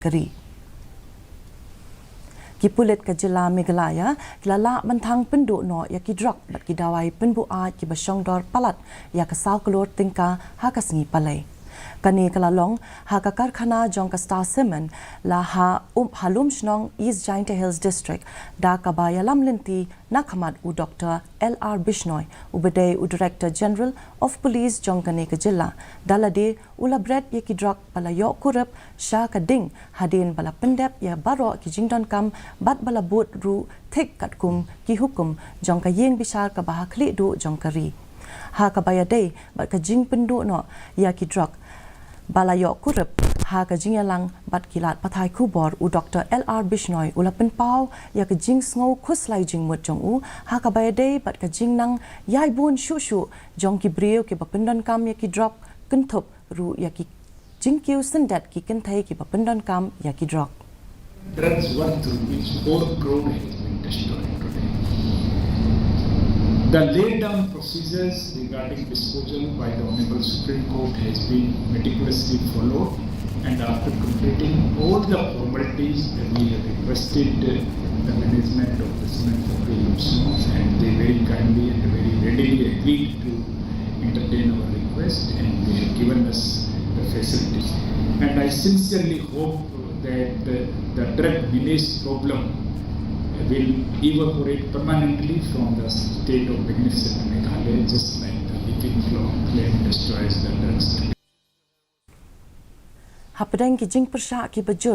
Keri. Ki Pulit ke Jylla Meghalaya, kilala bentang Pynduh no ya ki Drok bat ki Dawai Pynbuaid ki Shongdor Palat ya ke sau kelur tingka KHASI palai. Kani kalalong ha ka karkhana jong ka star semen la halum shnong East Giant Hills District da ka baya lamlinti nakhamat u Dr. L.R. Bishnoi ubedai u Director General of Police jong kani ke Jylla dalade ula bred ye ki Drok bala yok kurup sha ka ding hadin bala pendep ya baro ki jingdon kam bat bala but ru thik kat kum ki hukum jong ka yeng bishar ka bahakli du jong kari ha ka baya dei bat ka jing Pynduh no ya ki Drok balayok kurup ha ka jingyalang bat kilat pathai kubor u Dr. L.R. Bishnoi ula penpau ya ka jing sngo khuslai jing mut jong u ha ka bayade bat ka jing nang yai bun shu jong ki brio ki bapendon kam ya ki Drok kentup ru ya ki jing kiu sendat ki kenthai ki bapendon kam ya ki Drok. Drugs worth rupees 4 crore has been destroyed today. The laid down procedures regarding disposal by the Honorable Supreme Court has been meticulously followed, and after completing all the formalities, we have requested the management of the cement factory and they very kindly and very readily agreed to entertain our request, and they have given us the facilities. And I sincerely hope that the drug menace problem will evaporate permanently from the state of magnificent Meghalaya, just like the leaking flame destroys the drugs. Hapadang ki jing persha ki bajur